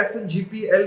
SNGPL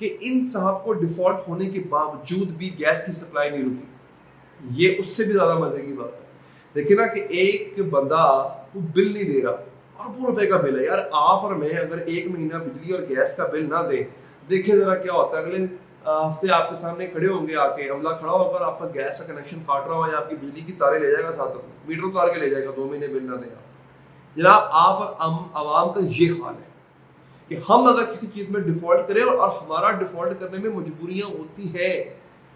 کہ ان صاحب کو ڈیفالٹ ہونے کے باوجود بھی گیس کی سپلائی نہیں رکی. یہ اس سے بھی زیادہ مزے کی بات ہے. دیکھیں نا کہ ایک بندہ وہ بل نہیں دے رہا, اربوں روپے کا بل ہے. یار آپ اور میں اگر ایک مہینہ بجلی اور گیس کا بل نہ دیں, دیکھیں ذرا کیا ہوتا ہے. اگلے ہفتے آپ کے سامنے کھڑے ہوں گے, آ کے عملہ کھڑا ہوگا اور آپ کا گیس کا کنیکشن کاٹ رہا ہو یا آپ کی بجلی کی تاریں لے جائے گا, ساتھ میٹر اتار کے لے جائے گا, 2 مہینے بل نہ دے گا. جناب آپ عوام کا یہ حال ہے کہ ہم اگر کسی چیز میں ڈیفالٹ کریں اور ہمارا ڈیفالٹ کرنے میں مجبوریاں ہوتی ہیں.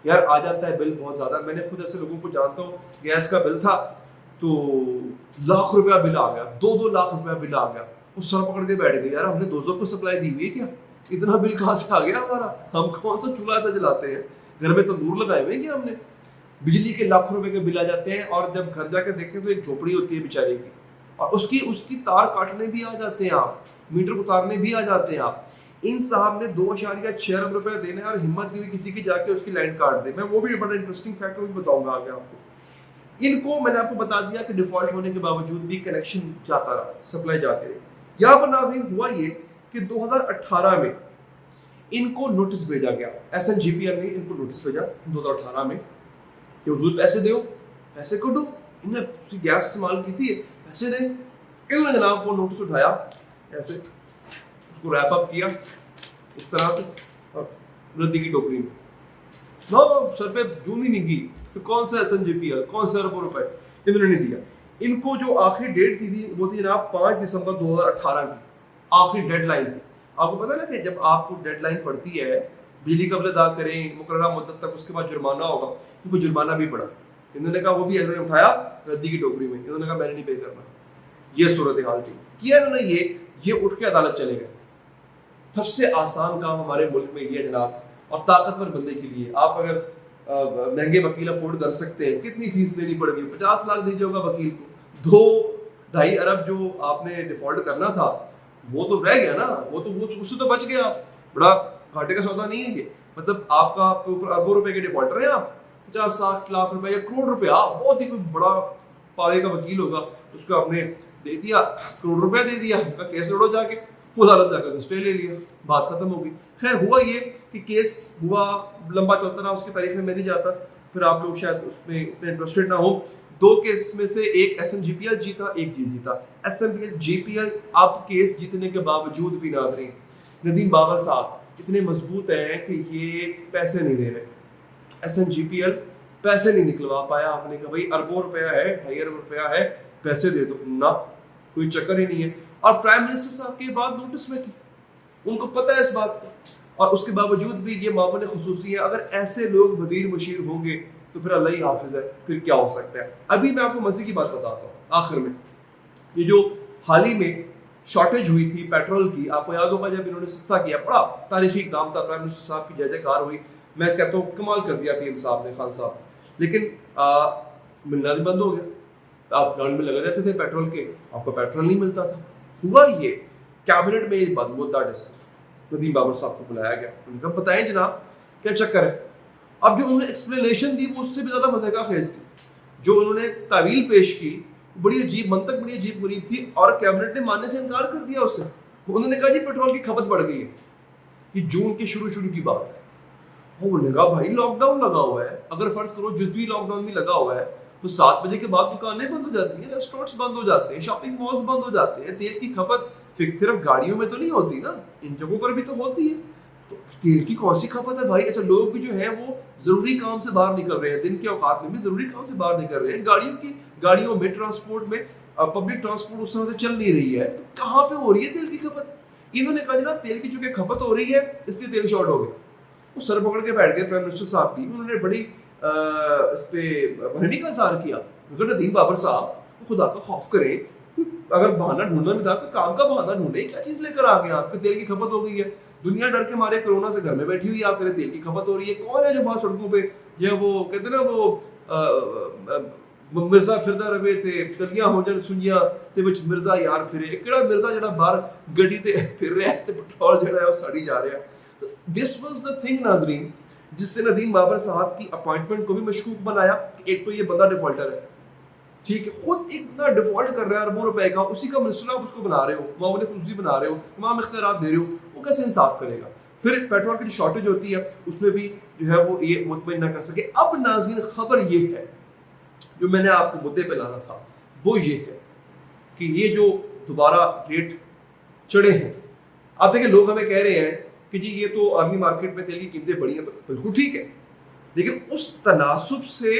یار آ جاتا ہے بل بہت زیادہ. میں نے خود ایسے لوگوں کو جانتا ہوں, گیس کا بل تھا تو لاکھ روپیہ بل آ گیا, 2 لاکھ روپیہ بل آ گیا. وہ سر پکڑ کے بیٹھ گئے, یار ہم نے 200 کو سپلائی دی ہوئی ہے کیا, اتنا بل کہاں سے آ گیا ہمارا, ہم کون سا چولہا ایسا جلاتے ہیں, گھر میں تندور لگائے ہوئے ہیں کیا ہم نے. بجلی کے لاکھوں روپے کے بل آ جاتے ہیں, اور جب گھر جا کے دیکھتے ہیں تو ایک جھوپڑی ہوتی ہے بیچارے کی, اور اس کی تار کاٹنے بھی آ جاتے ہیں آپ, میٹر اتارنے بھی آ جاتے ہیں آپ. ان صاحب نے 2.6 ارب روپے دینے اور ہمت نہیں ہوئی کسی کی جا کے اس کی لائن کاٹ دے. میں وہ بھی بڑا انٹرسٹنگ فیکٹ بتاؤں گا آگے آپ کو. ان کو میں نے آپ کو بتا دیا کہ ڈیفالٹ ہونے کے باوجود بھی کنیکشن جاتا رہا, سپلائی جاتی رہی. یہاں پر ناظرین ہوا یہ کہ 2018 میں ان کو نوٹس بھیجا گیا, S N G P L نے ان کو نوٹس بھیجا 2018 میں کہ حضور پیسے دو, پیسے کٹو, انہیں گیس استعمال کی تھی, پیسے دیں. انہوں نے جناب کو نوٹس اٹھایا, ایسے اس کو ریپ اپ کیا اس طرح سے, اور ردی کی ٹوکری میں, نو سر پہ جون ہی نہیں کی کہ کون سا S N G P L, کون سے اربوں روپے انہوں نے دیا. ان کو جو آخری ڈیٹ تھی وہ تھی جناب 5 دسمبر 2018 کی, آخری ڈیڈ لائن تھی. آپ کو پتا نا کہ جب آپ کو ڈیڈ لائن پڑتی ہے بجلی کا بل ادا کریں مقررہ مدت تک, اس کے بعد جرمانہ ہوگا, ان کو جرمانہ بھی پڑا. انہوں نے کہا وہ بھی انہوں نے اٹھایا ردی کی ٹوکری میں, انہوں نے کہا میں نے نہیں پے کرنا. یہ صورتحال تھی. کیا انہوں نے یہ اٹھ کے عدالت چلے گئے. سب سے آسان کام ہمارے ملک میں یہ جناب, اور طاقتور بندے کے لیے, آپ اگر مہنگے وکیل افورڈ کر سکتے ہیں, کتنی فیس دینی پڑے گی, 50 لاکھ دیجیے ہوگا وکیل کو, 2-2.5 ارب جو آپ نے ڈیفالٹ کرنا تھا وہ تو رہ گیا نا, وہ تو اس سے تو بچ گیا. بڑا گھاٹے کا سودا نہیں ہے یہ, مطلب آپ کا اوپر اربوں روپے کے ڈیفالٹر ہیں آپ, 50-60 لاکھ روپے یا کروڑ روپے, بہت ہی کوئی بڑا پاوے کا وکیل ہوگا, اس کو آپ نے دے دیا, کروڑ روپے دے دیا, ان کا کیس لڑو جا کے, عدالت جا کر اسٹے لے لیا, بات ختم ہو گئی. خیر ہوا یہ کہ کیس ہوا, لمبا چلتا رہا, اس کی تاریخ میں نہیں جاتا, پھر آپ لوگ شاید اس میں اتنے انٹرسٹڈ نہ ہو. 2 کیس میں سے ایک S N G P L جیتا, ایک جیتا. S N G P L اب کیس جیتنے کے باوجود بھی ناظرین ندیم بابر صاحب اتنے مضبوط ہیں کہ یہ پیسے نہیں دے رہے. S N G P L پیسے نہیں نکلوا پایا. آپ نے کہا بھائی اربوں روپیہ ہے, 2.5 ارب روپیہ ہے, پیسے دے دو, نہ کوئی چکر ہی نہیں ہے. اور پرائم منسٹر صاحب کے بعد نوٹس میں تھی, ان کو پتہ ہے اس بات کا, اور اس کے باوجود بھی یہ معاون خصوصی ہے. اگر ایسے لوگ وزیر مشیر ہوں گے تو پھر اللہ ہی حافظ ہے, پھر کیا ہو سکتا ہے. ابھی میں آپ کو مزے کی بات بتاتا ہوں آخر میں. یہ جو حال ہی میں شارٹیج ہوئی تھی پیٹرول کی, آپ کو یاد ہوگا جب انہوں نے سستا کیا, بڑا تاریخی اقدام تھا, پرائم منسٹر صاحب کی جے جے کار ہوئی, میں کہتا ہوں کمال کر دیا پی ایم صاحب نے, خان صاحب. لیکن ملنا بھی بند ہو گیا. آپ گراؤنڈ میں لگے رہتے تھے پیٹرول کے, آپ کو پیٹرول نہیں ملتا تھا. ہوا یہ کیبنٹ میں یہ بات مدعا ڈسکس, ندیم بابر صاحب کو بلایا گیا, ان کا بتائیں جناب کیا چکر ہے. اب جو انہوں نے ایکسپلینیشن دی وہ اس سے بھی زیادہ مزے کا خیز تھی. جو انہوں نے تعویل پیش کی بڑی عجیب, منطق بڑی عجیب غریب تھی, اور کیبنٹ نے ماننے سے انکار کر دیا اس سے. انہوں نے کہا جی پیٹرول کی کھپت بڑھ گئی ہے. یہ جون کے شروع کی بات ہے. وہ نے کہا بھائی لاک ڈاؤن لگا ہوا ہے, اگر فرض کرو جزوی لاک ڈاؤن بھی لگا ہوا ہے تو 7 بجے کے بعد دکانیں بند ہو جاتی ہیں, ریسٹورینٹس بند ہو جاتے ہیں, شاپنگ مالز بند ہو جاتے ہیں. تیل کی کھپت صرف گاڑیوں میں تو نہیں ہوتی نا, ان جگہوں پر بھی تو ہوتی ہے. تو تیل کی کون سی کھپت ہے بھائی. اچھا لوگ بھی جو ہیں وہ ضروری کام سے باہر نکل رہے ہیں, دن کے اوقات میں بھی ضروری کام سے باہر نکل رہے ہیں. گاڑیوں میں ٹرانسپورٹ میں پبلک ٹرانسپورٹ اس طرح سے چل نہیں رہی ہے, تو کہاں پہ ہو رہی ہے تیل کی کھپت. انہوں نے کہا جناب تیل کی چونکہ کھپت ہو رہی ہے اس لیے تیل شارٹ ہو گیا. وہ سر پکڑ کے بیٹھ گئے پرائم منسٹر صاحب بھی, انہوں نے بڑی اس پہ برہمی کا اظہار کیا. ندیم بابر صاحب خدا کا خوف کریں, اگر بہانہ ڈھونڈنا بھی تھا تو کام کا بہانہ ڈھونڈے, کیا چیز لے کر آ گئے آپ کہ تیل کی کھپت ہو گئی ہے. دنیا ڈر کے مارے کرونا سے گھر میں بیٹھی ہوئی, آپ کہہ تیل کی کھپت ہو رہی ہے. کون ہے جو باہر سڑکوں پہ یہ وہ کہتے نا وہ مرزا پھردا رہے تھے, کلیاں ہو جن سنیاں تے وچ مرزا یار پھرے. کیڑا مرزا جڑا باہر گڈی تے پھر رہا ہے تے پٹرول جڑا ہے وہ سڑی جا رہا ہے. دس واز دا تھنگ ناظرین, جس نے ندیم بابر صاحب کی اپوائنٹمنٹ کو بھی مشکوک بنایا. ایک تو یہ بندہ ڈیفالٹر ہے, ٹھیک ہے, خود ایک بندہ ڈیفالٹ کر رہا ہے اربوں روپے کا, اسی کا منسٹر آپ اس کو بنا رہے ہو, معاون خصوصی بنا رہے ہو, تمام اختیارات دے رہے ہو, وہ کیسے انصاف کرے گا. پھر پیٹرول کی جو شارٹیج ہوتی ہے اس میں بھی جو ہے وہ یہ مطمئن نہ کر سکے. اب ناظرین خبر یہ ہے جو میں نے آپ کو مدعے پہ لانا تھا وہ یہ ہے کہ یہ جو دوبارہ ریٹ چڑھے ہیں, آپ دیکھیں لوگ ہمیں کہہ رہے ہیں کہ جی یہ تو عالمی مارکیٹ میں تیل کی قیمتیں بڑھی ہیں, تو بالکل ٹھیک ہے, لیکن اس تناسب سے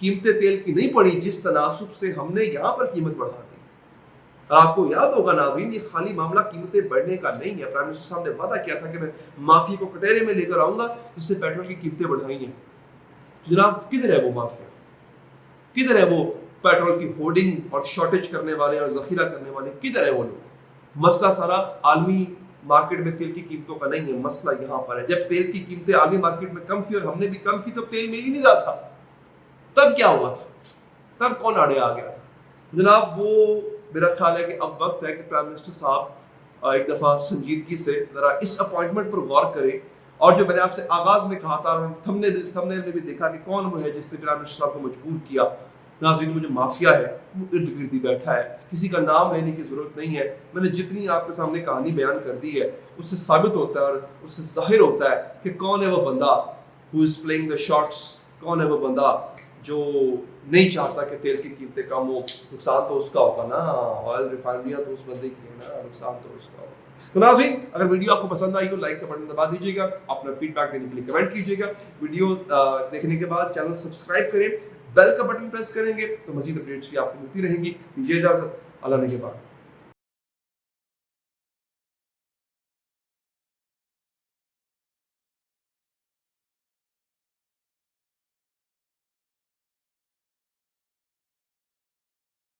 قیمتیں تیل کی نہیں پڑی جس تناسب سے ہم نے یہاں پر قیمت بڑھا دی. آپ کو یاد ہوگا ناظرین یہ خالی معاملہ قیمتیں بڑھنے کا نہیں ہے. پرائم منسٹر صاحب نے وعدہ کیا تھا کہ میں مافیا کو کٹہرے میں لے کر آؤں گا جس سے پیٹرول کی قیمتیں بڑھائی ہیں. جناب کدھر ہے وہ مافیا, کدھر ہے وہ پیٹرول کی ہولڈنگ اور شارٹیج کرنے والے اور ذخیرہ کرنے والے, کدھر ہے وہ لوگ؟ مسئلہ سارا عالمی مارکیٹ میں تیل کی قیمتوں کا نہیں ہے, مسئلہ یہاں پر ہے. جب تیل کی قیمتیں عالمی مارکیٹ میں کم تھی اور ہم نے بھی کم کی تو تیل مل ہی نہیں رہا تھا, تب کیا ہوا تھا, تب کون آڑے آ گیا تھا؟ جناب وہ میرا خیال ہے کہ اب وقت ہے کہ پرائم منسٹر صاحب ایک دفعہ سنجیدگی سے ذرا اس اپوائنٹمنٹ پر غور کریں. اور جو میں نے آپ سے آغاز میں کہا تھا, ہم نے بھی دیکھا کہ کون وہ ہے جس نے پرائم منسٹر صاحب کو مجبور کیا. ناظرین وہ جو مافیا ہے وہ ارد گرد ہی بیٹھا ہے, کسی کا نام لینے کی ضرورت نہیں ہے. میں نے جتنی آپ کے سامنے کہانی بیان کر دی ہے اس سے ثابت ہوتا ہے اور اس سے ظاہر ہوتا ہے کہ کون ہے وہ بندہ who is playing the shots, کون ہے وہ بندہ جو نہیں چاہتا کہ تیل کی قیمتیں کم ہو. نقصان تو اس کا ہوگا نا, آئل ریفائنریاں تو اس بندے کی ہے نا, نقصان تو اس کا ہوگا. تو ناظرین اگر ویڈیو آپ کو پسند آئی تو لائک کا بٹن دبا دیجیے گا, اپنا فیڈ بیک دینے کے لیے کمنٹ کیجیے گا. ویڈیو دیکھنے کے بعد چینل سبسکرائب کریں, بیل کا بٹن پریس کریں گے تو مزید اپڈیٹس بھی آپ کو ملتی رہیں گی. دیجیے اجازت, اللہ نے کے بعد.